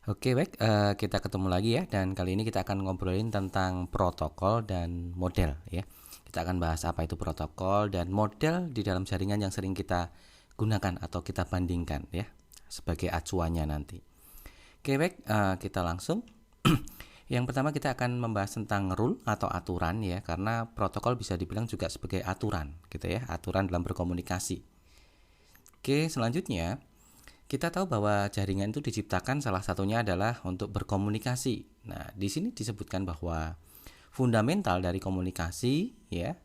Oke, baik, kita ketemu lagi ya, dan kali ini kita akan ngobrolin tentang protokol dan model ya. Kita akan bahas apa itu protokol dan model di dalam jaringan yang sering kita gunakan atau kita bandingkan ya, sebagai acuannya nanti. Oke, baik, kita langsung. Yang pertama kita akan membahas tentang rule atau aturan ya, karena protokol bisa dibilang juga sebagai aturan gitu ya, aturan dalam berkomunikasi. Oke, selanjutnya kita tahu bahwa jaringan itu diciptakan salah satunya adalah untuk berkomunikasi. Nah, di sini disebutkan bahwa fundamental dari komunikasi ya.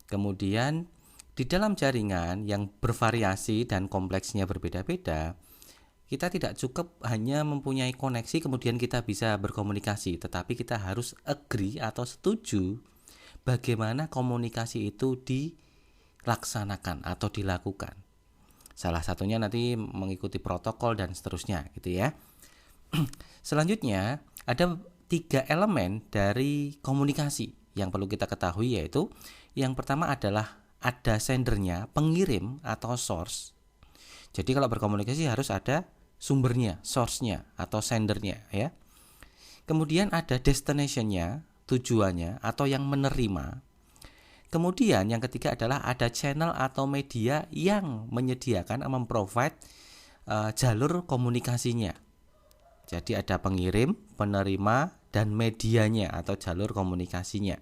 Kemudian di dalam jaringan yang bervariasi dan kompleksnya berbeda-beda, kita tidak cukup hanya mempunyai koneksi kemudian kita bisa berkomunikasi, tetapi kita harus agree atau setuju bagaimana komunikasi itu dilaksanakan atau dilakukan. Salah satunya nanti mengikuti protokol dan seterusnya gitu ya. Selanjutnya ada 3 elemen dari komunikasi yang perlu kita ketahui, yaitu yang pertama adalah ada sendernya, pengirim atau source. Jadi kalau berkomunikasi harus ada sumbernya, source-nya atau sendernya ya. Kemudian ada destination-nya, tujuannya atau yang menerima. Kemudian yang ketiga adalah ada channel atau media yang menyediakan, memprovide jalur komunikasinya. Jadi ada pengirim, penerima, dan medianya atau jalur komunikasinya.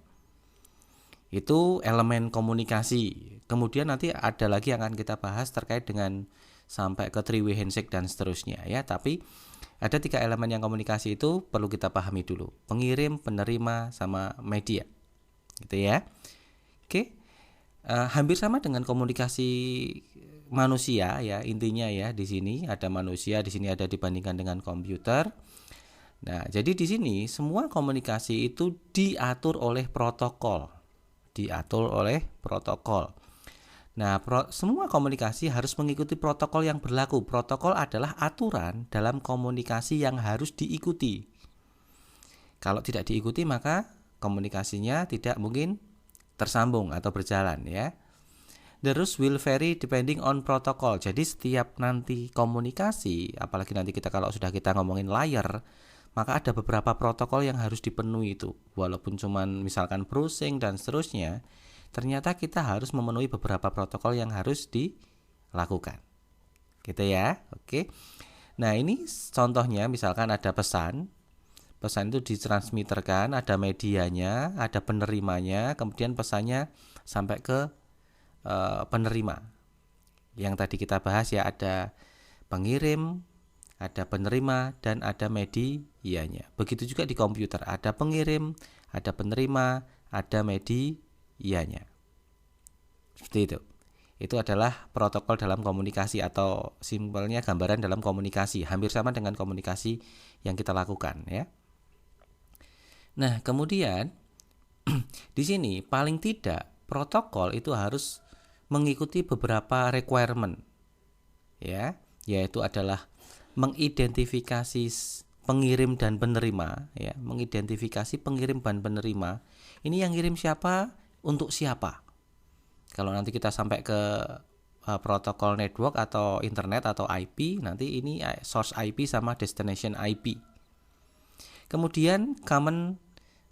Itu elemen komunikasi. Kemudian nanti ada lagi yang akan kita bahas terkait dengan sampai ke three way handshake dan seterusnya ya. Tapi ada 3 elemen yang komunikasi itu perlu kita pahami dulu. Pengirim, penerima, sama media. Gitu ya. Oke, hampir sama dengan komunikasi manusia ya, intinya ya, di sini ada manusia, di sini ada dibandingkan dengan komputer. Nah, jadi di sini semua komunikasi itu diatur oleh protokol, Nah, semua komunikasi harus mengikuti protokol yang berlaku. Protokol adalah aturan dalam komunikasi yang harus diikuti. Kalau tidak diikuti maka komunikasinya tidak mungkin tersambung atau berjalan ya. The rules will vary depending on protocol. Jadi setiap nanti komunikasi, apalagi nanti kalau sudah kita ngomongin layar, maka ada beberapa protokol yang harus dipenuhi itu. Walaupun cuman misalkan browsing dan seterusnya, ternyata kita harus memenuhi beberapa protokol yang harus dilakukan. Gitu ya. Oke. Nah, ini contohnya misalkan ada pesan itu ditransmiterkan, ada medianya, ada penerimanya, kemudian pesannya sampai ke penerima. Yang tadi kita bahas ya, ada pengirim, ada penerima, dan ada medianya. Begitu juga di komputer, ada pengirim, ada penerima, ada medianya. Seperti itu. Itu adalah protokol dalam komunikasi atau simpelnya gambaran dalam komunikasi, hampir sama dengan komunikasi yang kita lakukan ya. Nah, kemudian di sini paling tidak protokol itu harus mengikuti beberapa requirement ya, yaitu adalah mengidentifikasi pengirim dan penerima ya, mengidentifikasi pengirim dan penerima. Ini yang ngirim siapa, untuk siapa. Kalau nanti kita sampai ke protokol network atau internet atau IP, nanti ini source IP sama destination IP. Kemudian common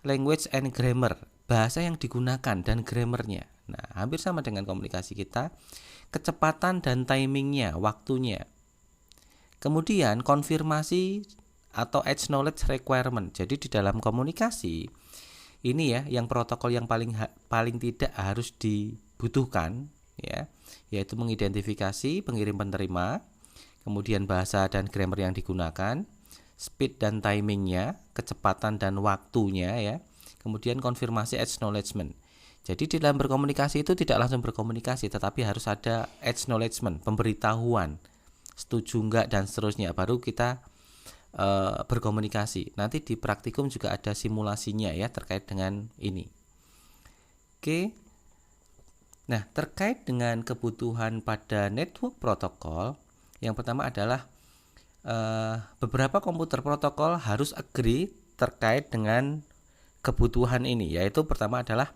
language and grammar, bahasa yang digunakan dan grammarnya. Nah, hampir sama dengan komunikasi kita. Kecepatan dan timingnya, waktunya. Kemudian konfirmasi atau acknowledge requirement. Jadi di dalam komunikasi ini ya, yang protokol yang paling tidak harus dibutuhkan ya, yaitu mengidentifikasi pengirim penerima, kemudian bahasa dan grammar yang digunakan, speed dan timingnya, kecepatan dan waktunya ya, kemudian konfirmasi acknowledgement. Jadi di dalam berkomunikasi itu tidak langsung berkomunikasi, tetapi harus ada acknowledgement, pemberitahuan, setuju enggak dan seterusnya, baru kita berkomunikasi. Nanti di praktikum juga ada simulasinya ya terkait dengan ini. Oke. Nah, terkait dengan kebutuhan pada network protokol, yang pertama adalah beberapa komputer protokol harus agree terkait dengan kebutuhan ini, yaitu pertama adalah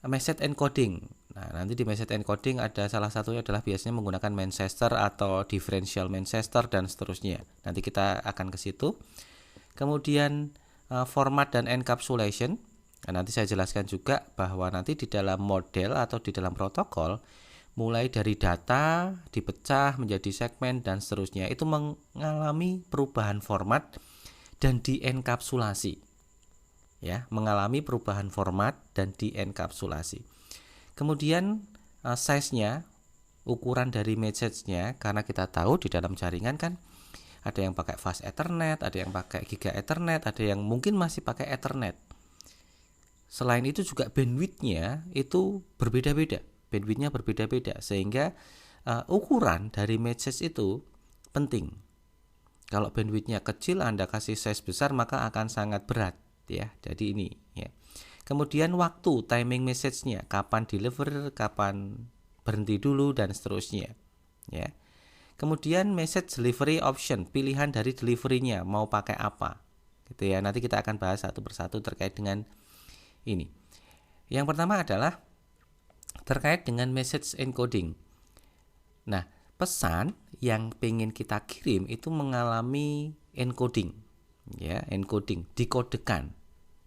message encoding. Nah, nanti di message encoding ada salah satunya adalah biasanya menggunakan Manchester atau differential Manchester dan seterusnya. Nanti kita akan ke situ. Kemudian format dan encapsulation. Nah, nanti saya jelaskan juga bahwa nanti di dalam model atau di dalam protokol mulai dari data dipecah menjadi segmen dan seterusnya itu mengalami perubahan format dan dienkapsulasi. Ya, mengalami perubahan format dan dienkapsulasi. Kemudian size-nya, ukuran dari message-nya, karena kita tahu di dalam jaringan kan ada yang pakai fast Ethernet, ada yang pakai Giga Ethernet, ada yang mungkin masih pakai Ethernet. Selain itu juga bandwidth-nya itu berbeda-beda. Bandwidth-nya berbeda-beda sehingga ukuran dari message itu penting. Kalau bandwidth-nya kecil Anda kasih size besar maka akan sangat berat ya. Jadi ini ya. Kemudian waktu timing message-nya, kapan deliver, kapan berhenti dulu dan seterusnya ya. Kemudian message delivery option, pilihan dari delivery-nya mau pakai apa. Gitu ya. Nanti kita akan bahas satu persatu terkait dengan ini. Yang pertama adalah terkait dengan message encoding. Nah, pesan yang pengen kita kirim itu mengalami encoding, ya, encoding, dikodekan.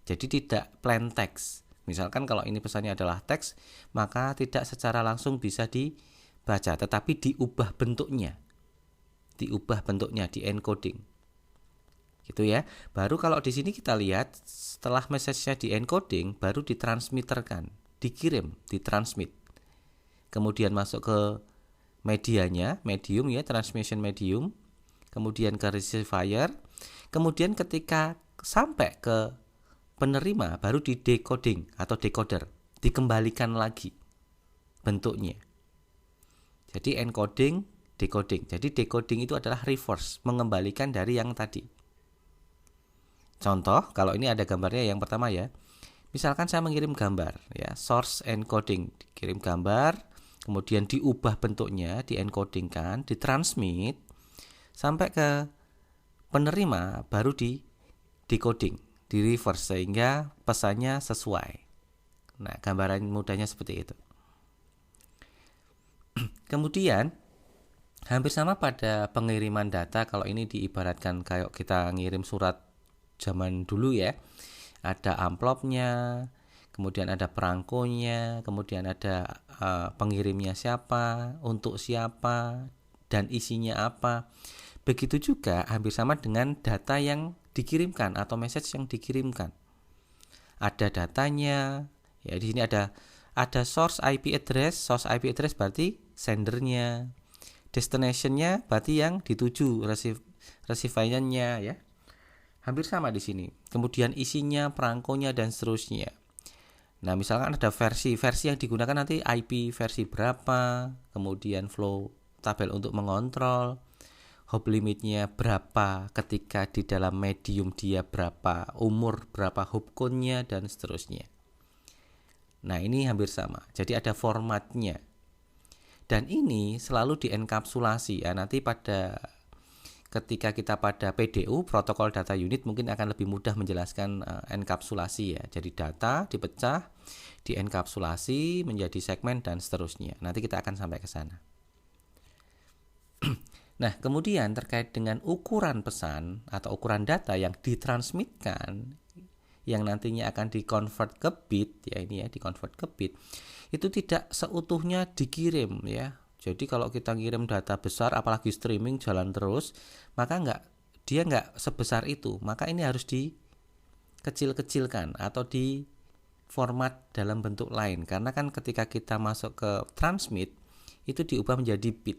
Jadi tidak plain text. Misalkan kalau ini pesannya adalah teks, maka tidak secara langsung bisa dibaca, tetapi diubah bentuknya, di encoding. Gitu ya. Baru kalau di sini kita lihat setelah message-nya di encoding baru ditransmitterkan, dikirim, ditransmit. Kemudian masuk ke medianya, medium ya, transmission medium, kemudian ke receiver, kemudian ketika sampai ke penerima baru di decoding atau decoder, dikembalikan lagi bentuknya. Jadi encoding, decoding. Jadi decoding itu adalah reverse, mengembalikan dari yang tadi. Contoh, kalau ini ada gambarnya yang pertama ya. Misalkan saya mengirim gambar ya, source encoding, kirim gambar, kemudian diubah bentuknya, diencodingkan, ditransmit sampai ke penerima baru di decoding, di reverse sehingga pesannya sesuai. Nah, gambaran mudahnya seperti itu. Kemudian hampir sama pada pengiriman data. Kalau ini diibaratkan kayak kita ngirim surat zaman dulu ya, ada amplopnya, kemudian ada perangkonya, kemudian ada pengirimnya siapa, untuk siapa, dan isinya apa. Begitu juga hampir sama dengan data yang dikirimkan atau message yang dikirimkan. Ada datanya, ya di sini ada source IP address berarti sendernya, destinationnya berarti yang dituju, receiver-nya ya. Hampir sama di sini. Kemudian isinya, perangkonya dan seterusnya. Nah, misalkan ada versi yang digunakan nanti IP versi berapa, kemudian flow tabel untuk mengontrol, hop limitnya berapa ketika di dalam medium dia berapa, umur berapa hop count-nya dan seterusnya. Nah, ini hampir sama. Jadi ada formatnya. Dan ini selalu dienkapsulasi. Ya, nanti ketika kita pada PDU, protokol data unit, mungkin akan lebih mudah menjelaskan enkapsulasi ya. Jadi data dipecah, dienkapsulasi menjadi segmen dan seterusnya. Nanti kita akan sampai ke sana. Nah, kemudian terkait dengan ukuran pesan atau ukuran data yang ditransmitkan, yang nantinya akan di-convert ke bit, ya ini ya, di-convert ke bit, itu tidak seutuhnya dikirim ya. Jadi kalau kita ngirim data besar, apalagi streaming jalan terus, maka dia nggak sebesar itu. Maka ini harus dikecil-kecilkan atau di format dalam bentuk lain. Karena kan ketika kita masuk ke transmit, itu diubah menjadi bit,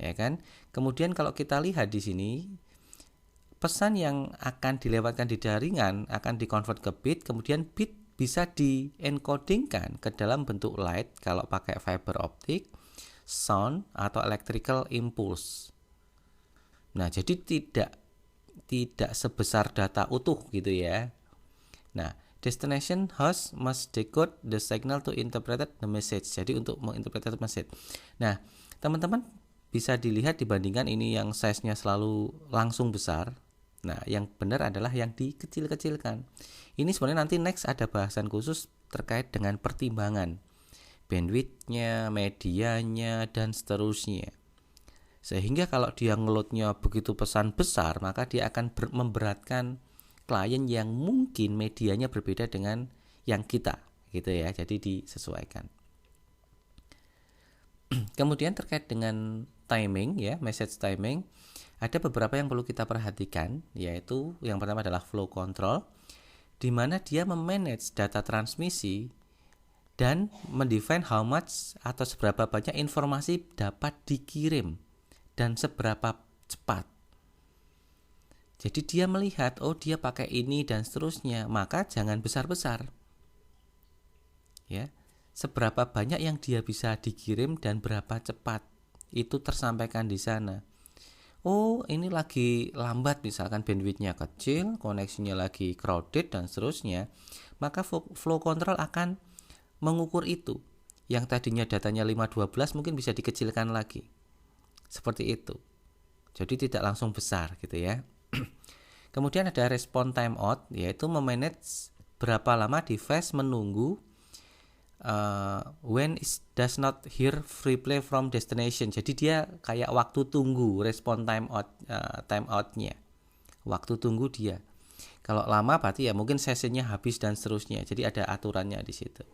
ya kan? Kemudian kalau kita lihat di sini, pesan yang akan dilewatkan di jaringan akan dikonvert ke bit, kemudian bit bisa di-encodingkan ke dalam bentuk light kalau pakai fiber optik, sound atau electrical impulse. Nah, jadi tidak sebesar data utuh gitu ya. Nah, destination host must decode the signal to interpret the message. Jadi untuk menginterpretasi message. Nah, teman-teman bisa dilihat dibandingkan ini yang size-nya selalu langsung besar. Nah, yang benar adalah yang dikecil-kecilkan. Ini sebenarnya nanti next ada bahasan khusus terkait dengan pertimbangan bandwidth-nya, medianya, dan seterusnya. Sehingga kalau dia ngeloadnya begitu pesan besar, maka dia akan memberatkan klien yang mungkin medianya berbeda dengan yang kita, gitu ya. Jadi disesuaikan. Kemudian terkait dengan timing ya, message timing, ada beberapa yang perlu kita perhatikan, yaitu yang pertama adalah flow control, di mana dia memanage data transmisi dan mendefine how much atau seberapa banyak informasi dapat dikirim dan seberapa cepat. Jadi dia melihat, oh dia pakai ini dan seterusnya, maka jangan besar-besar. Ya, seberapa banyak yang dia bisa dikirim dan berapa cepat itu tersampaikan di sana. Oh, ini lagi lambat misalkan bandwidth-nya kecil, koneksinya lagi crowded dan seterusnya, maka flow control akan mengukur itu. Yang tadinya datanya 512 mungkin bisa dikecilkan lagi. Seperti itu. Jadi tidak langsung besar gitu ya. Kemudian ada response timeout, yaitu memanage berapa lama device menunggu when it does not hear replay from destination. Jadi dia kayak waktu tunggu, response timeoutnya. Waktu tunggu dia. Kalau lama berarti ya mungkin sesinya habis dan seterusnya. Jadi ada aturannya di situ.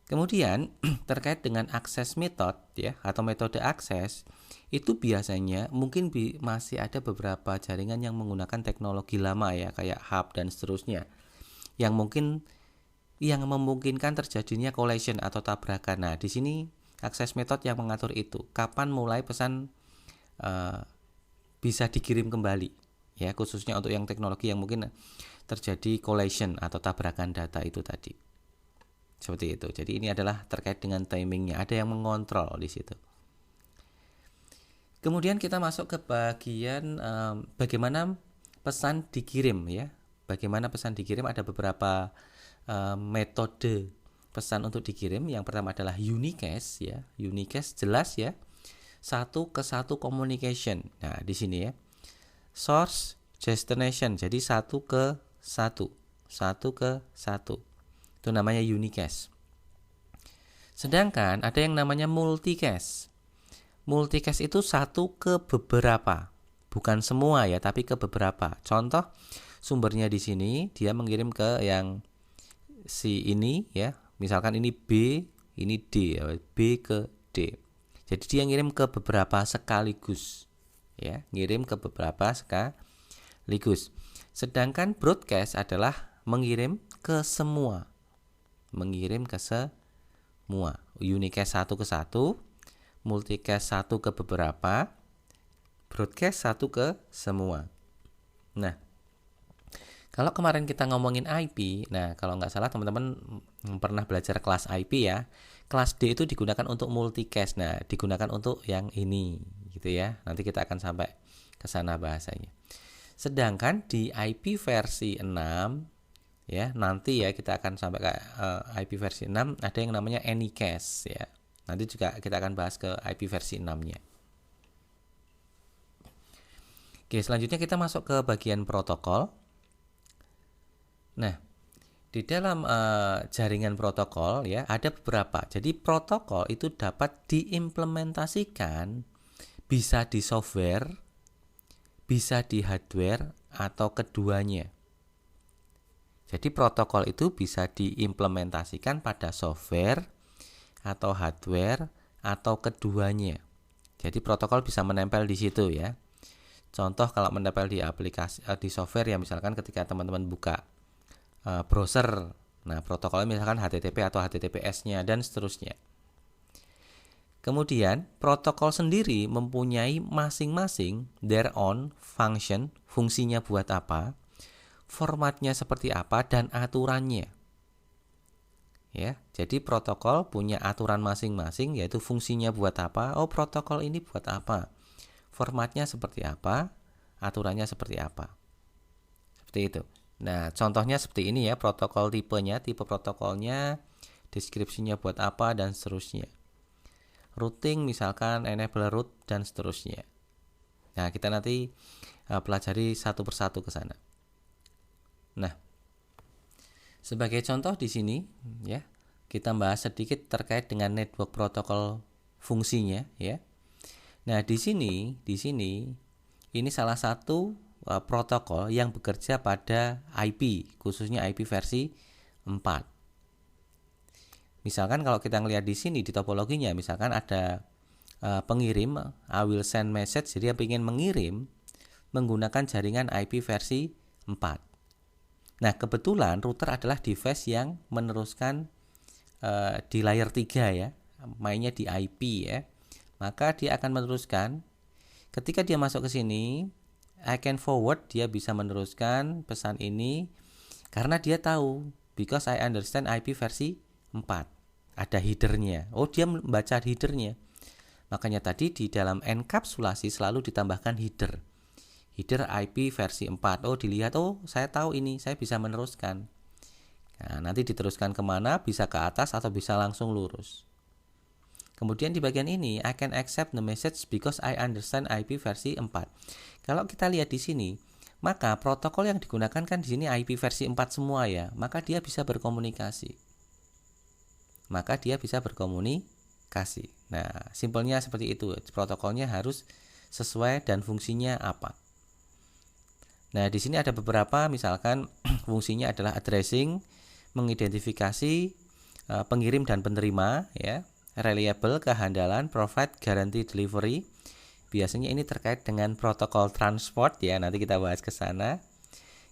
Kemudian terkait dengan akses method ya atau metode akses, itu biasanya mungkin masih ada beberapa jaringan yang menggunakan teknologi lama ya, kayak hub dan seterusnya, yang memungkinkan terjadinya collision atau tabrakan. Nah, di sini akses method yang mengatur itu kapan mulai pesan bisa dikirim kembali ya, khususnya untuk yang teknologi yang mungkin terjadi collision atau tabrakan data itu tadi. Seperti itu. Jadi ini adalah terkait dengan timingnya. Ada yang mengontrol di situ. Kemudian kita masuk ke bagian bagaimana pesan dikirim ya. Bagaimana pesan dikirim, ada beberapa metode pesan untuk dikirim. Yang pertama adalah unicast ya. Unicast jelas ya. 1-ke-1 communication. Nah, di sini ya. Source destination. Jadi 1-ke-1. 1-ke-1. Itu namanya unicast. Sedangkan ada yang namanya multicast. Multicast itu 1 ke beberapa, bukan semua ya, tapi ke beberapa. Contoh sumbernya di sini, dia mengirim ke yang si ini ya. Misalkan ini B, ini D, B ke D. Jadi dia ngirim ke beberapa sekaligus. Ya, ngirim ke beberapa sekaligus. Sedangkan broadcast adalah mengirim ke semua. Mengirim ke semua. Unicast 1-ke-1, multicast 1 ke beberapa, broadcast 1 ke semua. Nah, kalau kemarin kita ngomongin IP, nah kalau nggak salah teman-teman pernah belajar kelas IP ya. Kelas D itu digunakan untuk multicast. Nah, digunakan untuk yang ini gitu ya. Nanti kita akan sampai ke sana bahasanya. Sedangkan di IP versi 6 ya, nanti ya kita akan sampai ke IP versi 6, ada yang namanya Anycast ya. Nanti juga kita akan bahas ke IP versi 6-nya. Oke, selanjutnya kita masuk ke bagian protokol. Nah, di dalam jaringan protokol ya ada beberapa. Jadi protokol itu dapat diimplementasikan bisa di software, bisa di hardware atau keduanya. Jadi protokol itu bisa diimplementasikan pada software atau hardware atau keduanya. Jadi protokol bisa menempel di situ ya. Contoh kalau menempel di aplikasi di software ya, misalkan ketika teman-teman buka browser, nah protokolnya misalkan HTTP atau HTTPS-nya dan seterusnya. Kemudian protokol sendiri mempunyai masing-masing their own function, fungsinya buat apa, formatnya seperti apa, dan aturannya. Ya, jadi protokol punya aturan masing-masing, yaitu fungsinya buat apa. Oh, protokol ini buat apa? Formatnya seperti apa? Aturannya seperti apa? Seperti itu. Nah, contohnya seperti ini ya, protokol tipenya, tipe protokolnya, deskripsinya buat apa, dan seterusnya. Routing misalkan enable route dan seterusnya. Nah, kita nanti pelajari satu persatu ke sana. Nah, sebagai contoh di sini ya, kita bahas sedikit terkait dengan network protokol fungsinya ya. Nah, di sini ini salah satu protokol yang bekerja pada IP, khususnya IP versi 4. Misalkan kalau kita ngelihat di sini di topologinya, misalkan ada pengirim, I will send message, jadi dia ingin mengirim menggunakan jaringan IP versi 4. Nah, kebetulan router adalah device yang meneruskan di layer 3 ya, mainnya di IP ya. Maka dia akan meneruskan, ketika dia masuk ke sini, I can forward, dia bisa meneruskan pesan ini karena dia tahu, because I understand IP versi 4. Ada headernya. Oh, dia membaca headernya. Makanya tadi di dalam enkapsulasi selalu ditambahkan header IP versi 4. Oh, dilihat, oh saya tahu ini, saya bisa meneruskan. Nah, nanti diteruskan kemana, bisa ke atas atau bisa langsung lurus. Kemudian di bagian ini, I can accept the message because I understand IP versi 4. Kalau kita lihat di sini, maka protokol yang digunakan kan di sini IP versi 4 semua ya, maka dia bisa berkomunikasi. Nah, simpelnya seperti itu. Protokolnya harus sesuai dan fungsinya apa. Nah, di sini ada beberapa, misalkan fungsinya adalah addressing, mengidentifikasi pengirim dan penerima ya, reliable, kehandalan, provide guarantee delivery. Biasanya ini terkait dengan protokol transport ya, nanti kita bahas ke sana.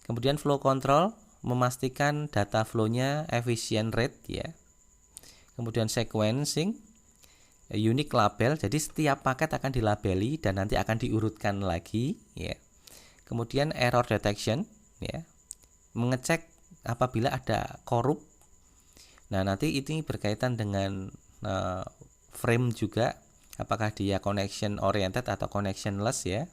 Kemudian flow control, memastikan data flow-nya efficient rate ya. Kemudian sequencing, unique label, jadi setiap paket akan dilabeli dan nanti akan diurutkan lagi ya. Kemudian error detection ya, mengecek apabila ada korup. Nah, nanti ini berkaitan dengan frame juga, apakah dia connection oriented atau connectionless ya.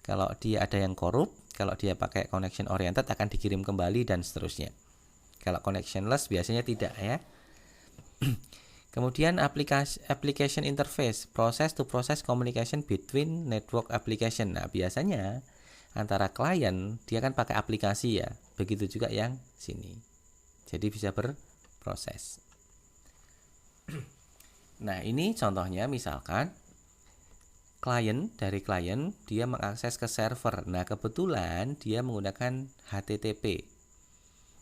Kalau dia ada yang korup, kalau dia pakai connection oriented akan dikirim kembali dan seterusnya. Kalau connectionless biasanya tidak ya. Kemudian application interface, process to process communication between network application. Nah, biasanya antara klien dia kan pakai aplikasi ya, begitu juga yang sini, jadi bisa berproses. Nah, ini contohnya, misalkan klien dia mengakses ke server. Nah, kebetulan dia menggunakan HTTP,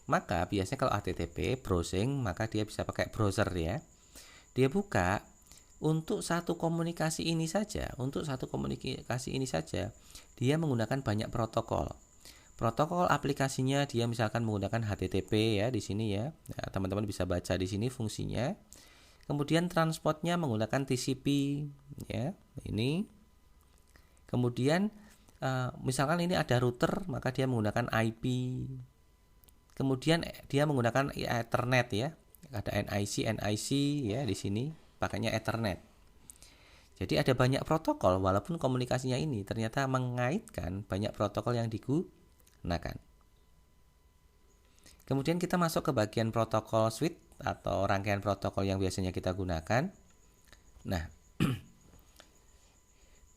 maka biasanya kalau HTTP browsing, maka dia bisa pakai browser ya. Dia buka untuk satu komunikasi ini saja, dia menggunakan banyak protokol. Protokol aplikasinya dia misalkan menggunakan HTTP ya di sini ya. Nah, teman-teman bisa baca di sini fungsinya. Kemudian transportnya menggunakan TCP ya. Ini. Kemudian misalkan ini ada router, maka dia menggunakan IP. Kemudian dia menggunakan Ethernet ya. Ada NIC ya di sini, pakainya Ethernet. Jadi ada banyak protokol, walaupun komunikasinya ini ternyata mengaitkan banyak protokol yang digunakan. Kemudian kita masuk ke bagian protokol suite atau rangkaian protokol yang biasanya kita gunakan. Nah,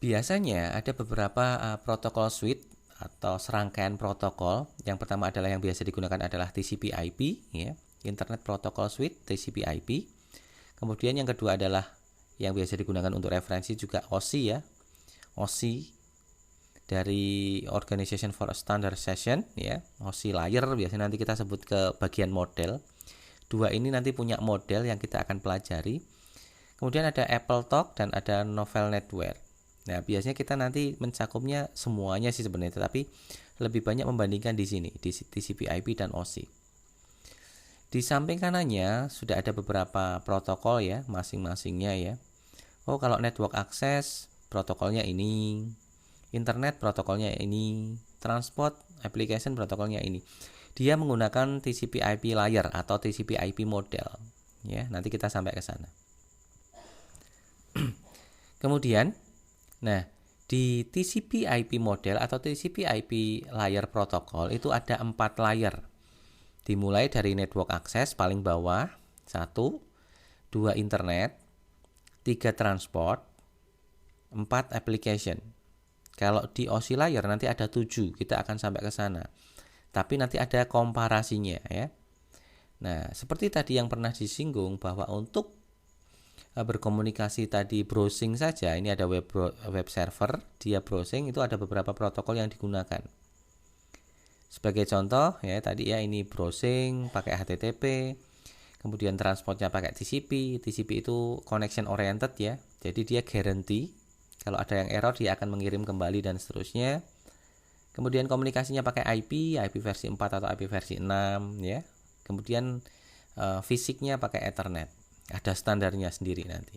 biasanya ada beberapa protokol suite atau serangkaian protokol. Yang pertama adalah yang biasa digunakan adalah TCP/IP ya, Internet Protocol Suite TCP/IP. Kemudian yang kedua adalah yang biasa digunakan untuk referensi juga OSI ya. OSI dari Organization for Standardization ya. OSI layer biasanya nanti kita sebut ke bagian model. Dua ini nanti punya model yang kita akan pelajari. Kemudian ada AppleTalk dan ada Novel Network. Nah, biasanya kita nanti mencakupnya semuanya sih sebenarnya, tetapi lebih banyak membandingkan di sini, di TCP/IP dan OSI. Di samping kanannya sudah ada beberapa protokol ya, masing-masingnya ya. Oh, kalau network access protokolnya ini, internet protokolnya ini, transport application protokolnya ini. Dia menggunakan TCP/IP layer atau TCP/IP model ya. Nanti kita sampai ke sana. Kemudian, nah, di TCP/IP model atau TCP/IP layer protokol itu ada 4 layer. Dimulai dari network access paling bawah, 1, 2 internet, 3 transport, 4 application. Kalau di OSI layer nanti ada 7, kita akan sampai ke sana. Tapi nanti ada komparasinya ya. Nah, seperti tadi yang pernah disinggung bahwa untuk berkomunikasi tadi browsing saja, ini ada web server, dia browsing itu ada beberapa protokol yang digunakan. Sebagai contoh ya tadi ya, ini browsing pakai HTTP, kemudian transportnya pakai TCP. TCP itu connection oriented ya. Jadi dia guarantee kalau ada yang error dia akan mengirim kembali dan seterusnya. Kemudian komunikasinya pakai IP versi 4 atau IP versi 6 ya. Kemudian fisiknya pakai Ethernet. Ada standarnya sendiri nanti.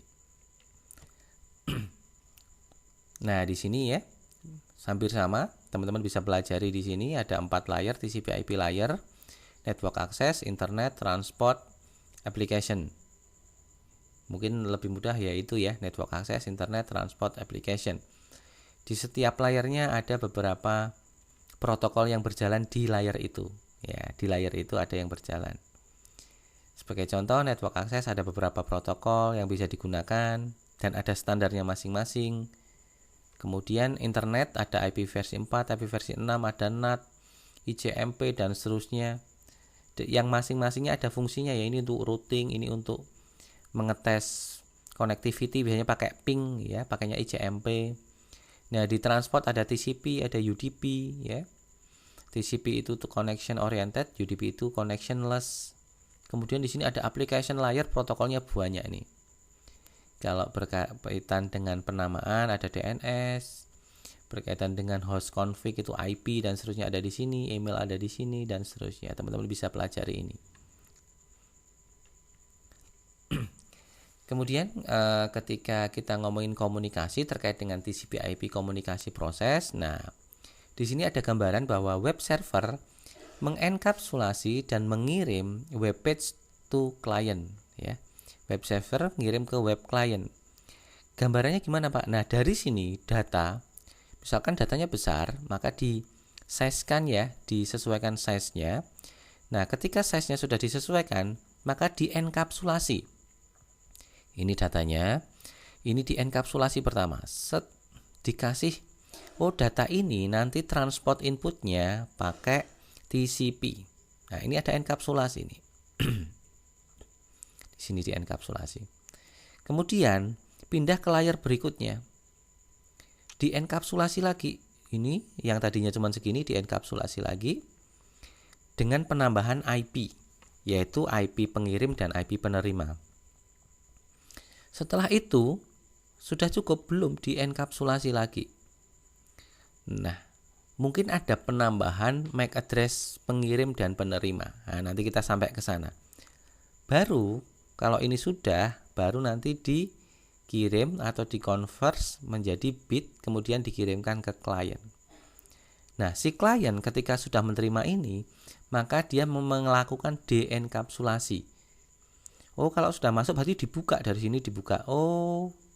Nah, di sini ya hampir sama, teman-teman bisa pelajari di sini ada 4 layer, TCP/IP layer, network access, internet, transport, application. Mungkin lebih mudah yaitu ya, network access, internet, transport, application. Di setiap layernya ada beberapa protokol yang berjalan di layer itu. Ya, di layer itu ada yang berjalan. Sebagai contoh, network access ada beberapa protokol yang bisa digunakan dan ada standarnya masing-masing. Kemudian internet ada IP versi 4, IP versi 6, ada NAT, ICMP dan seterusnya. Yang masing-masingnya ada fungsinya ya, ini untuk routing, ini untuk mengetes connectivity, biasanya pakai ping ya, pakainya ICMP. Nah, di transport ada TCP, ada UDP ya. TCP itu untuk connection oriented, UDP itu connectionless. Kemudian di sini ada application layer, protokolnya banyak nih. Kalau berkaitan dengan penamaan ada DNS, berkaitan dengan host config itu IP dan seterusnya ada di sini, email ada di sini dan seterusnya. Teman-teman bisa pelajari ini. Kemudian ketika kita ngomongin komunikasi terkait dengan TCP/IP komunikasi proses, nah di sini ada gambaran bahwa web server mengenkapsulasi dan mengirim web page to client ya. Web server mengirim ke web client. Gambarannya gimana Pak? Nah, dari sini data, misalkan datanya besar, maka di-size-kan ya, disesuaikan size-nya. Nah, ketika size-nya sudah disesuaikan, maka dienkapsulasi. Ini datanya, ini dienkapsulasi pertama. Dikasih, data ini nanti transport inputnya pakai TCP. Nah, ini ada enkapsulasi nih. Di sini dienkapsulasi. Kemudian pindah ke layar berikutnya. Dienkapsulasi lagi. Ini yang tadinya cuma segini dienkapsulasi lagi dengan penambahan IP, yaitu IP pengirim dan IP penerima. Setelah itu sudah cukup belum dienkapsulasi lagi. Nah, mungkin ada penambahan MAC address pengirim dan penerima. Nah, nanti kita sampai ke sana. Baru kalau ini sudah, baru nanti dikirim atau dikonvers menjadi bit, kemudian dikirimkan ke klien. Nah, si klien ketika sudah menerima ini, maka dia melakukan dienkapsulasi. Kalau sudah masuk berarti dibuka, dari sini dibuka.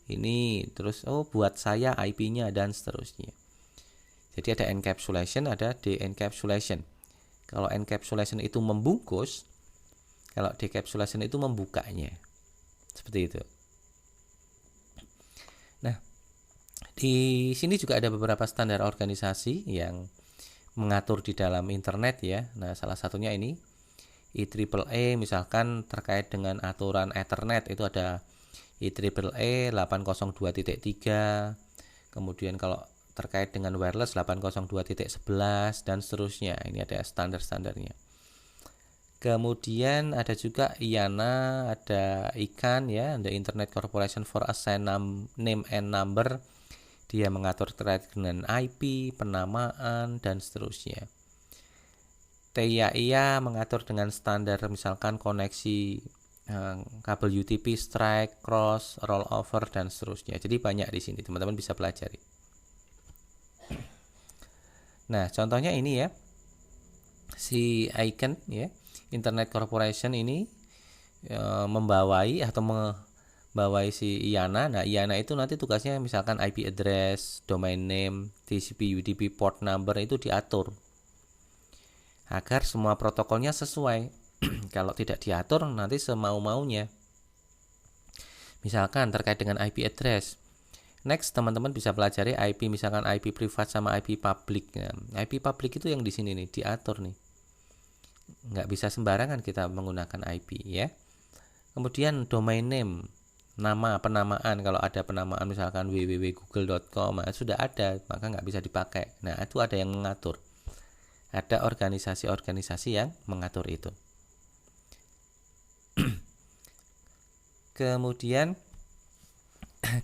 Ini terus buat saya IP-nya dan seterusnya. Jadi ada encapsulation, ada de-encapsulation. Kalau encapsulation itu membungkus, kalau decapsulation itu membukanya. Seperti itu. Nah, di sini juga ada beberapa standar organisasi yang mengatur di dalam internet ya. Nah, salah satunya ini IEEE, misalkan terkait dengan aturan Ethernet itu ada IEEE 802.3. Kemudian kalau terkait dengan wireless 802.11 dan seterusnya. Ini ada standar-standarnya. Kemudian ada juga IANA, ada ICANN ya, ada Internet Corporation for Assign Name and Number. Dia mengatur terkait dengan IP, penamaan dan seterusnya. TIA mengatur dengan standar misalkan koneksi kabel UTP, strike, cross, rollover dan seterusnya. Jadi banyak di sini, teman-teman bisa pelajari. Nah, contohnya ini ya. Si ICANN ya, Internet Corporation ini membawai si IANA. Nah, IANA itu nanti tugasnya misalkan IP address, domain name, TCP, UDP, port number itu diatur agar semua protokolnya sesuai. Kalau tidak diatur nanti semau-maunya. Misalkan terkait dengan IP address, Next, teman-teman bisa pelajari IP, misalkan IP privat sama IP public. Nah, IP public itu yang di sini nih, diatur nih. Nggak bisa sembarangan kita menggunakan IP ya. Kemudian domain name, nama penamaan. Kalau ada penamaan misalkan www.google.com, sudah ada, maka nggak bisa dipakai. Nah, itu ada yang mengatur. Ada organisasi-organisasi yang mengatur itu. Kemudian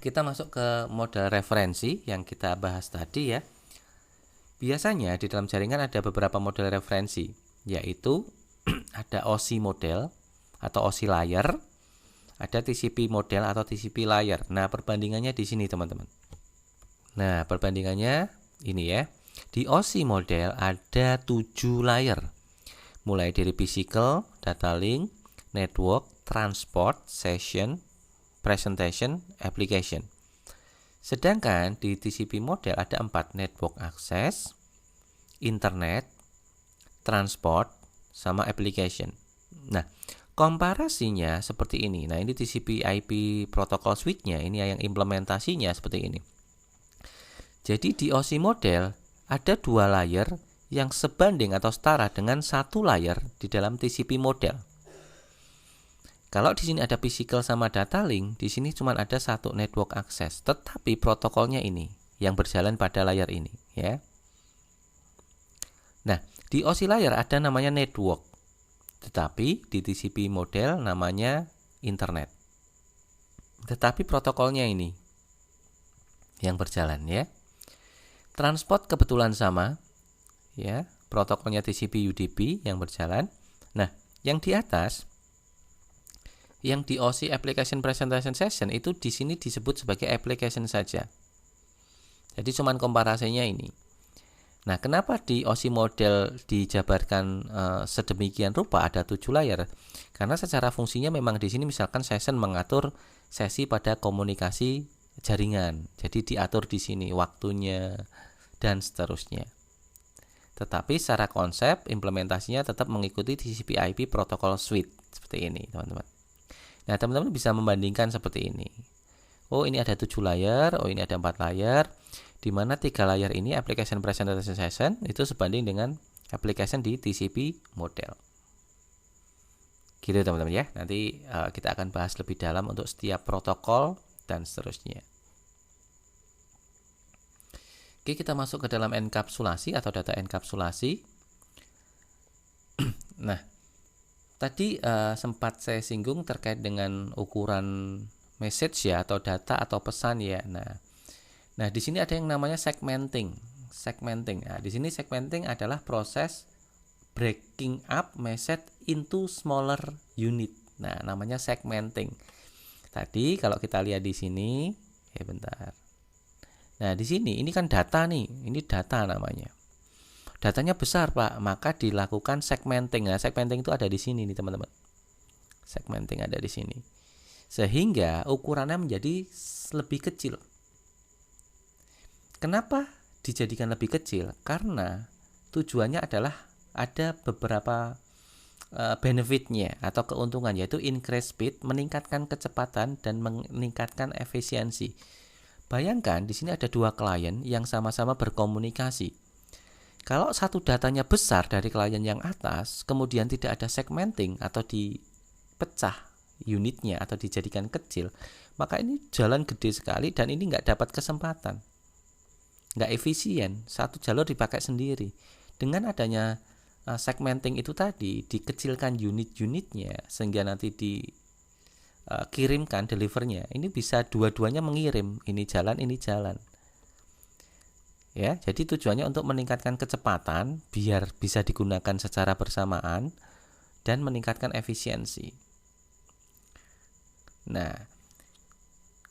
kita masuk ke model referensi yang kita bahas tadi ya. Biasanya di dalam jaringan ada beberapa model referensi, yaitu ada OSI model atau OSI layer, ada TCP model atau TCP layer. Nah, perbandingannya di sini teman-teman. Nah, perbandingannya ini ya. Di OSI model ada 7 layer. Mulai dari physical, data link, network, transport, session, presentation, application. Sedangkan di TCP model ada 4, network access, internet, transport, sama application. Nah, komparasinya seperti ini. Nah, ini TCP IP protocol switch-nya, ini yang implementasinya seperti ini. Jadi di OSI model ada 2 layer yang sebanding atau setara dengan 1 layer di dalam TCP model. Kalau di sini ada physical sama data link, di sini cuma ada 1 network access, tetapi protokolnya ini yang berjalan pada layar ini, ya. Nah, di OSI layer ada namanya network, tetapi di TCP model namanya internet. Tetapi protokolnya ini yang berjalan, ya. Transport kebetulan sama, ya, protokolnya TCP UDP yang berjalan. Nah, yang di atas, yang di OSI Application Presentation Session itu di sini disebut sebagai application saja. Jadi cuman komparasinya ini. Nah, kenapa di OSI model dijabarkan sedemikian rupa ada 7 layer? Karena secara fungsinya memang di sini misalkan session mengatur sesi pada komunikasi jaringan. Jadi diatur di sini waktunya dan seterusnya. Tetapi secara konsep implementasinya tetap mengikuti TCP IP protokol suite seperti ini, teman-teman. Nah, teman-teman bisa membandingkan seperti ini. Oh, ini ada 7 layer, oh ini ada 4 layer, di mana 3 layer ini application presentation session itu sebanding dengan application di TCP model. Gitu teman-teman ya. Nanti kita akan bahas lebih dalam untuk setiap protokol dan seterusnya. Oke, kita masuk ke dalam enkapsulasi atau data enkapsulasi. Nah, tadi sempat saya singgung terkait dengan ukuran message ya atau data atau pesan ya. Nah di sini ada yang namanya segmenting. Nah, di sini segmenting adalah proses breaking up message into smaller unit. Nah, namanya segmenting. Tadi kalau kita lihat di sini, bentar. Nah, di sini ini kan data nih. Ini data namanya. Datanya besar, Pak, maka dilakukan segmenting. Nah, segmenting itu ada di sini nih, teman-teman. Segmenting ada di sini. Sehingga ukurannya menjadi lebih kecil. Kenapa dijadikan lebih kecil? Karena tujuannya adalah ada beberapa benefitnya atau keuntungan, yaitu increase speed, meningkatkan kecepatan dan meningkatkan efisiensi. Bayangkan di sini ada 2 klien yang sama-sama berkomunikasi. Kalau satu datanya besar dari klien yang atas, kemudian tidak ada segmenting atau dipecah unitnya atau dijadikan kecil, maka ini jalan gede sekali dan ini nggak dapat kesempatan, nggak efisien, satu jalur dipakai sendiri. Dengan adanya segmenting itu tadi, dikecilkan unit-unitnya sehingga nanti dikirimkan delivernya, ini bisa dua-duanya mengirim, ini jalan. Ya, jadi tujuannya untuk meningkatkan kecepatan biar bisa digunakan secara bersamaan dan meningkatkan efisiensi. Nah,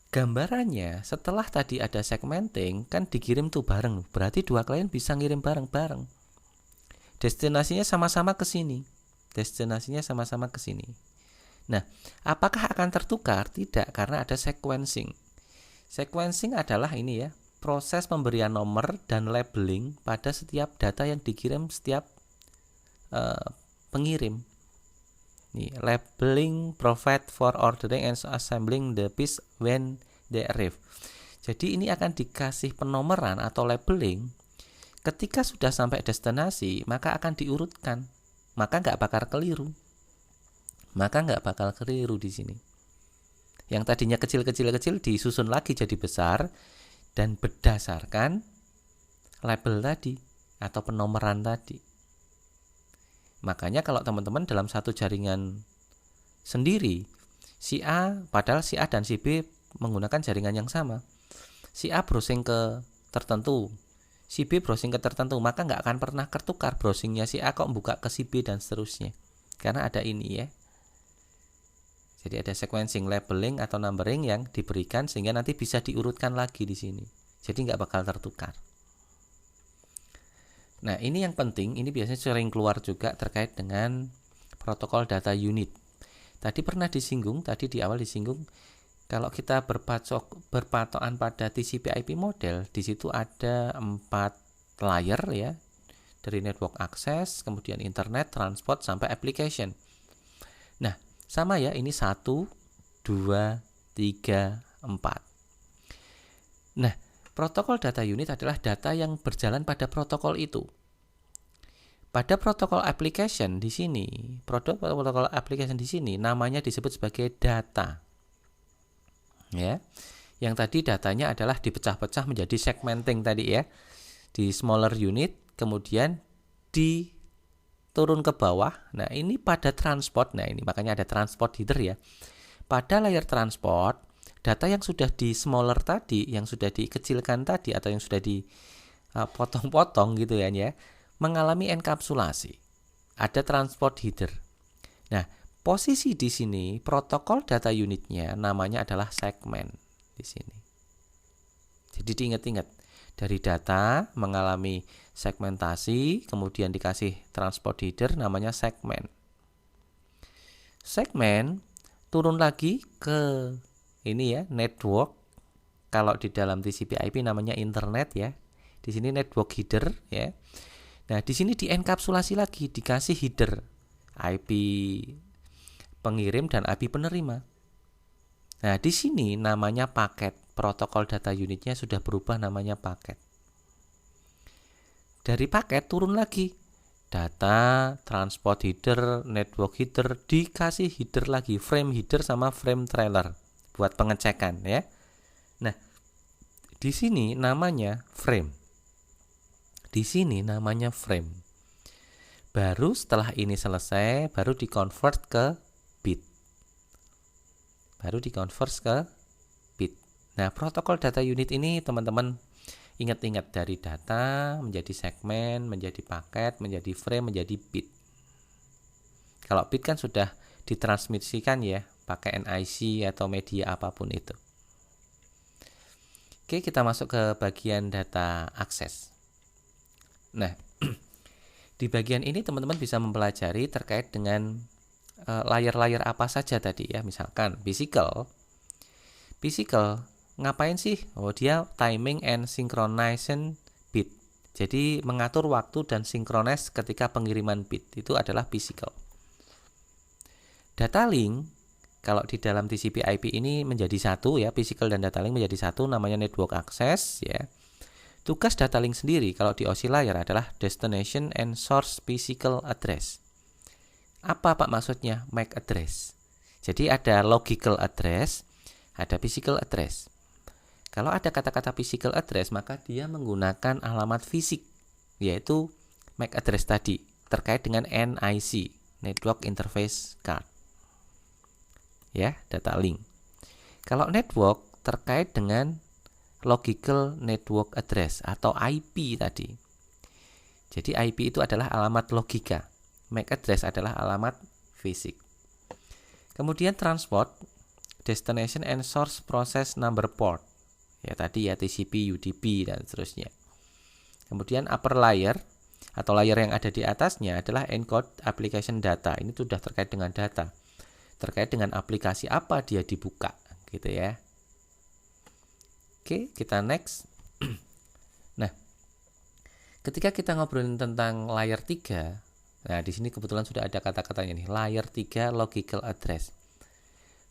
gambarannya setelah tadi ada segmenting kan dikirim tuh bareng. Berarti 2 klien bisa ngirim bareng-bareng. Destinasinya sama-sama ke sini. Nah, apakah akan tertukar? Tidak, karena ada sequencing. Sequencing adalah ini ya, proses pemberian nomor dan labeling pada setiap data yang dikirim setiap pengirim. Nih, labeling provide for ordering and assembling the piece when they arrive. Jadi ini akan dikasih penomoran atau labeling. Ketika sudah sampai destinasi, maka akan diurutkan. Maka nggak bakal keliru. Di sini. Yang tadinya kecil-kecil disusun lagi jadi besar dan berdasarkan label tadi atau penomoran tadi. Makanya kalau teman-teman dalam satu jaringan sendiri, padahal si A dan si B menggunakan jaringan yang sama. Si A browsing ke tertentu, si B browsing ke tertentu, maka nggak akan pernah tertukar browsingnya si A kok buka ke si B dan seterusnya. Karena ada ini ya. Jadi ada sequencing, labeling atau numbering yang diberikan sehingga nanti bisa diurutkan lagi di sini. Jadi nggak bakal tertukar. Nah ini yang penting, ini biasanya sering keluar juga terkait dengan protokol data unit. Tadi pernah disinggung, di awal disinggung, kalau kita berpatokan pada TCP/IP model, di situ ada 4 layer ya, dari network access, kemudian internet, transport sampai application. Nah sama ya, ini 1, 2, 3, 4. Nah protokol data unit adalah data yang berjalan pada protokol itu. Pada protokol application di sini, protokol application di sini namanya disebut sebagai data. Ya. Yang tadi datanya adalah dipecah-pecah menjadi segmenting tadi ya. Di smaller unit, kemudian diturun ke bawah. Nah, ini pada transport. Nah, ini makanya ada transport header ya. Pada layer transport, data yang sudah di smaller tadi, yang sudah dikecilkan tadi atau yang sudah dipotong-potong gitu ya, mengalami enkapsulasi. Ada transport header. Nah, posisi di sini protokol data unitnya namanya adalah segmen di sini. Jadi diingat-ingat, dari data mengalami segmentasi, kemudian dikasih transport header namanya segmen. Segmen turun lagi ke ini ya, network. Kalau di dalam TCP/IP namanya internet ya. Di sini network header ya. Nah, di sini dienkapsulasi lagi, dikasih header IP pengirim dan IP penerima. Nah, di sini namanya paket. Protokol data unitnya sudah berubah namanya paket. Dari paket turun lagi. Data, transport header, network header, dikasih header lagi, frame header sama frame trailer buat pengecekan ya. Nah, di sini namanya frame. Di sini namanya frame. Baru setelah ini selesai, baru di-convert ke bit. Nah, protokol data unit ini teman-teman ingat-ingat, dari data menjadi segmen, menjadi paket, menjadi frame, menjadi bit. Kalau bit kan sudah ditransmisikan ya, pakai NIC atau media apapun itu. Oke, kita masuk ke bagian data akses. Nah, di bagian ini teman-teman bisa mempelajari terkait dengan layer-layer apa saja tadi ya. Misalkan physical ngapain sih? Oh, dia timing and synchronization bit. Jadi mengatur waktu dan sinkronis ketika pengiriman bit. Itu adalah physical. Data link kalau di dalam TCP/IP ini menjadi satu ya, physical dan data link menjadi satu, namanya network access ya. Tugas data link sendiri kalau di OSI layer adalah destination and source physical address. Apa Pak maksudnya MAC address? Jadi ada logical address, ada physical address. Kalau ada kata-kata physical address, maka dia menggunakan alamat fisik, yaitu MAC address tadi, terkait dengan NIC, Network Interface Card. Ya, data link. Kalau network terkait dengan logical network address atau IP tadi. Jadi IP itu adalah alamat logika. MAC address adalah alamat fisik. Kemudian transport, destination and source process number port. Ya tadi ya, TCP, UDP dan seterusnya. Kemudian upper layer atau layer yang ada di atasnya adalah encode application data. Ini sudah terkait dengan data. Terkait dengan aplikasi apa dia dibuka gitu ya. Oke, kita next. Nah, ketika kita ngobrolin tentang layer 3, nah di sini kebetulan sudah ada kata-katanya nih, layer 3 logical address.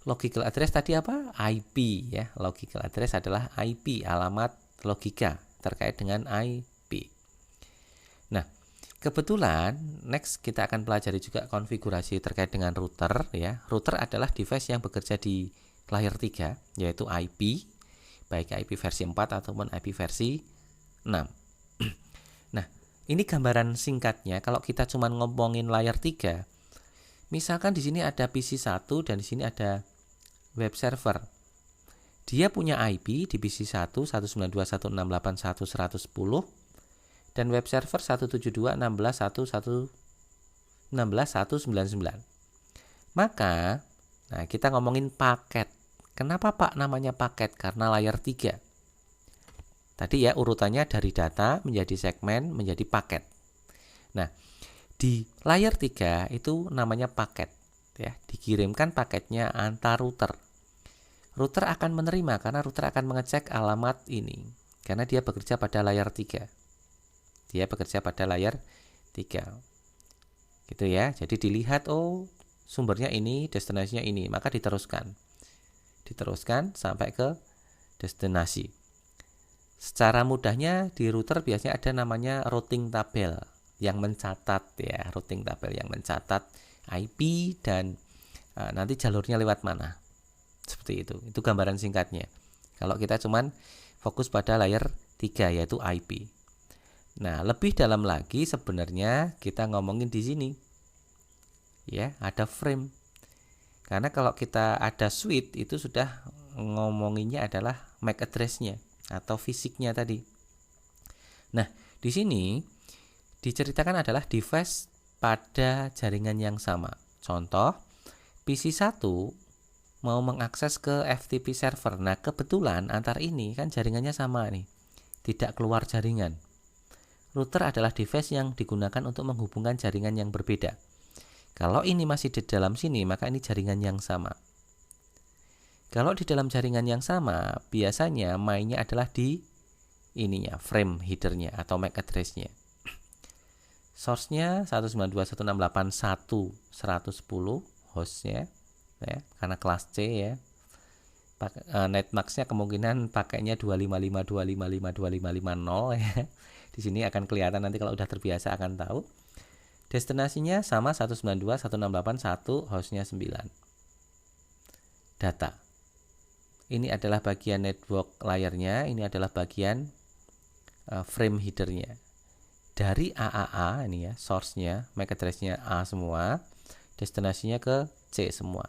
logical address tadi apa? IP ya. Logical address adalah IP, alamat logika terkait dengan IP. Nah, kebetulan next kita akan pelajari juga konfigurasi terkait dengan router ya. Router adalah device yang bekerja di layer 3 yaitu IP, baik IP versi 4 ataupun IP versi 6. Nah, ini gambaran singkatnya kalau kita cuma ngomongin layer 3. Misalkan di sini ada PC 1 dan di sini ada web server. Dia punya IP di PC 1 192.168.1.110 dan web server 172.16.1.199. Maka, nah kita ngomongin paket. Kenapa Pak namanya paket? Karena layer 3. Tadi ya urutannya dari data menjadi segmen menjadi paket. Nah, di layer 3 itu namanya paket ya, dikirimkan paketnya antar router. Router akan menerima karena router akan mengecek alamat ini karena dia bekerja pada layer 3. Dia bekerja pada layer 3. Gitu ya. Jadi dilihat sumbernya ini, destinasinya ini, maka diteruskan sampai ke destinasi. Secara mudahnya di router biasanya ada namanya routing tabel yang mencatat ya, routing tabel yang mencatat IP dan nanti jalurnya lewat mana. Seperti itu. Itu gambaran singkatnya. Kalau kita cuman fokus pada layer 3 yaitu IP. Nah, lebih dalam lagi sebenarnya kita ngomongin di sini. Ya, ada frame. Karena kalau kita ada switch itu sudah ngomonginnya adalah MAC address-nya atau fisiknya tadi. Nah, di sini diceritakan adalah device pada jaringan yang sama. Contoh, PC 1 mau mengakses ke FTP server. Nah, kebetulan antar ini kan jaringannya sama nih. Tidak keluar jaringan. Router adalah device yang digunakan untuk menghubungkan jaringan yang berbeda. Kalau ini masih di dalam sini, maka ini jaringan yang sama. Kalau di dalam jaringan yang sama, biasanya mainnya adalah di ininya, frame headernya atau MAC address-nya. Source-nya 192.168.1.110 hostnya ya, karena kelas C ya. Netmax-nya kemungkinan pakainya 255.255.2550 ya. Di sini akan kelihatan nanti kalau udah terbiasa akan tahu. Destinasinya sama 192.168.1 hostnya 9. Data. Ini adalah bagian network layarnya, ini adalah bagian frame headernya. Dari AAA ini ya, source-nya, MAC address-nya A semua, destinasinya ke C semua.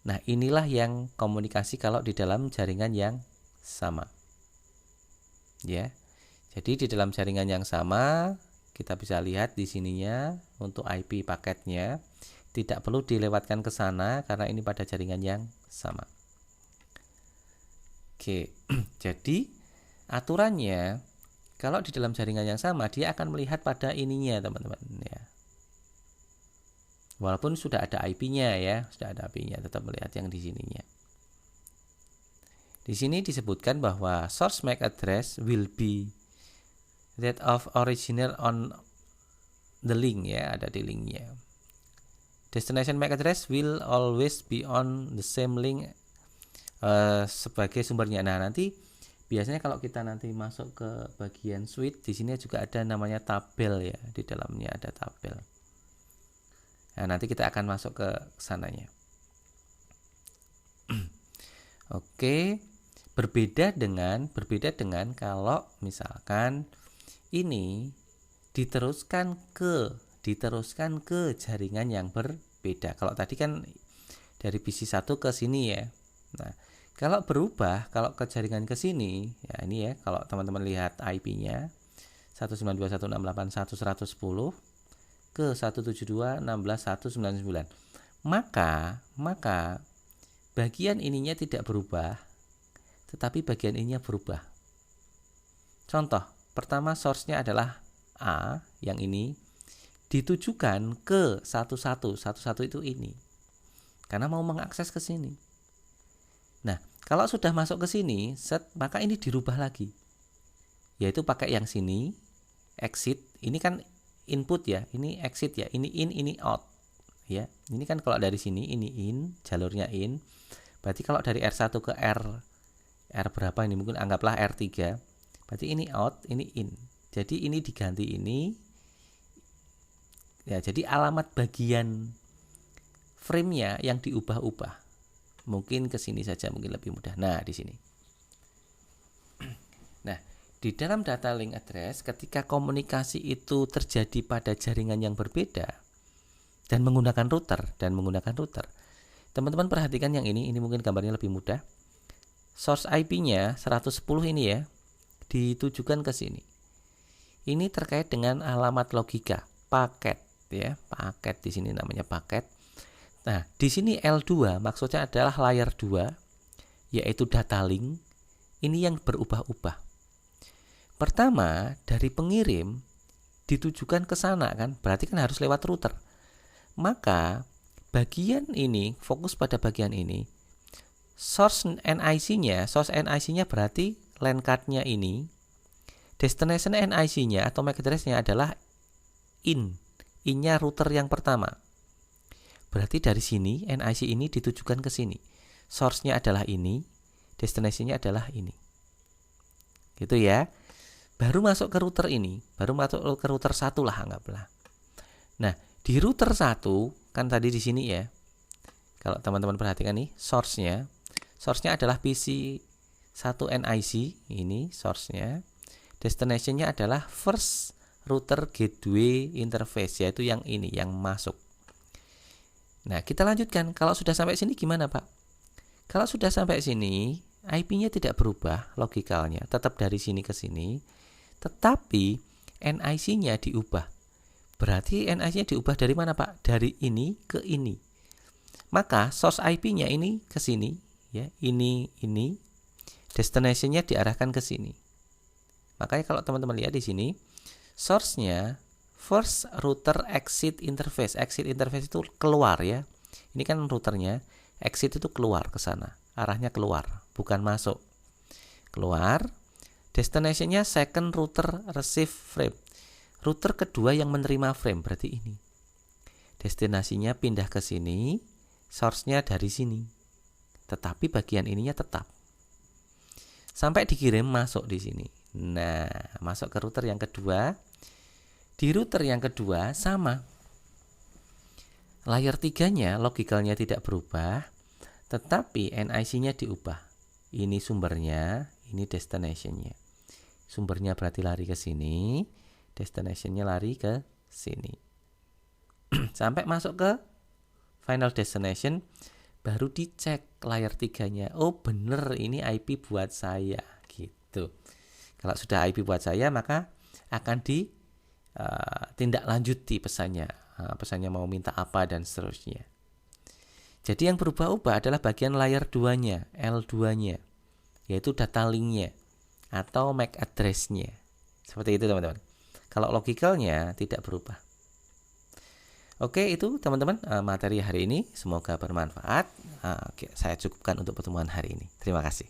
Nah, inilah yang komunikasi kalau di dalam jaringan yang sama. Ya. Jadi di dalam jaringan yang sama, kita bisa lihat di sininya untuk IP paketnya tidak perlu dilewatkan ke sana karena ini pada jaringan yang sama. Oke, jadi aturannya kalau di dalam jaringan yang sama dia akan melihat pada ininya teman-teman ya. Walaupun sudah ada IP-nya ya, sudah ada IP-nya tetap melihat yang di sininya. Di sini disebutkan bahwa source MAC address will be that of original on the link ya, ada di linknya. Destination MAC address will always be on the same link sebagai sumbernya. Nah, nanti biasanya kalau kita nanti masuk ke bagian switch, di sini juga ada namanya tabel ya, di dalamnya ada tabel. Nah, nanti kita akan masuk ke sananya. Oke, berbeda dengan kalau misalkan ini diteruskan ke jaringan yang berbeda. Kalau tadi kan dari PC 1 ke sini ya. Nah, kalau berubah, kalau ke jaringan ke sini, ya ini ya, kalau teman-teman lihat IP-nya 192.168.1.110 ke 172.16.199. Maka bagian ininya tidak berubah, tetapi bagian ininya berubah. Contoh, pertama source-nya adalah A, yang ini ditujukan ke 11 itu ini. Karena mau mengakses ke sini. Nah, kalau sudah masuk ke sini, maka ini dirubah lagi. Yaitu pakai yang sini, exit. Ini kan input ya, ini exit ya, ini in, ini out. ya. Ini kan kalau dari sini ini in, jalurnya in. Berarti kalau dari R1 ke R berapa ini, mungkin anggaplah R3. Berarti ini out, ini in. Jadi ini diganti ini. Ya, jadi alamat bagian frame-nya yang diubah-ubah. Mungkin ke sini saja, mungkin lebih mudah. Nah, di sini. Nah, di dalam data link address, ketika komunikasi itu terjadi pada jaringan yang berbeda dan menggunakan router, teman-teman perhatikan yang ini mungkin gambarnya lebih mudah. Source IP-nya 110 ini ya, ditujukan ke sini. Ini terkait dengan alamat logika, paket ya, paket di sini namanya paket. Nah, di sini L2 maksudnya adalah layer 2, yaitu data link. Ini yang berubah-ubah. Pertama, dari pengirim ditujukan ke sana kan, berarti kan harus lewat router. Maka bagian ini, fokus pada bagian ini. Source NIC-nya berarti LAN card-nya ini. Destination NIC-nya atau MAC address-nya adalah in-nya router yang pertama. Berarti dari sini NIC ini ditujukan ke sini. Source-nya adalah ini, destination-nya adalah ini. Gitu ya. Baru masuk ke router ini, baru masuk ke router 1 lah anggaplah. Nah, di router 1 kan tadi di sini ya. Kalau teman-teman perhatikan nih, source-nya adalah PC 1 NIC, ini source-nya. Destination-nya adalah first router gateway interface, yaitu yang ini, yang masuk. Nah, kita lanjutkan. Kalau sudah sampai sini gimana, Pak? Kalau sudah sampai sini, IP-nya tidak berubah logikalnya, tetap dari sini ke sini, tetapi NIC-nya diubah. Berarti NIC-nya diubah dari mana, Pak? Dari ini ke ini. Maka source IP-nya ini ke sini, ya, ini. Destination-nya diarahkan ke sini. Makanya kalau teman-teman lihat di sini, source-nya first router exit interface. Exit interface itu keluar ya. Ini kan routernya, exit itu keluar ke sana. Arahnya keluar, bukan masuk. Keluar. Destination-nya second router receive frame. Router kedua yang menerima frame, berarti ini. Destinasinya pindah ke sini, source-nya dari sini. Tetapi bagian ininya tetap. Sampai dikirim masuk di sini. Nah, masuk ke router yang kedua. Di router yang kedua sama. Layer 3-nya logikalnya tidak berubah, tetapi NIC-nya diubah. Ini sumbernya, ini destination-nya. Sumbernya berarti lari ke sini, destination-nya lari ke sini. Sampai masuk ke final destination, baru dicek layer 3-nya. Oh, bener ini IP buat saya gitu. Kalau sudah IP buat saya, maka akan tindak lanjuti pesannya. Pesannya mau minta apa dan seterusnya. Jadi yang berubah-ubah adalah bagian layer 2-nya, L2-nya, yaitu data link-nya atau MAC address-nya. Seperti itu teman-teman. Kalau logicalnya tidak berubah. Oke, itu teman-teman materi hari ini. Semoga bermanfaat. Oke, saya cukupkan untuk pertemuan hari ini. Terima kasih.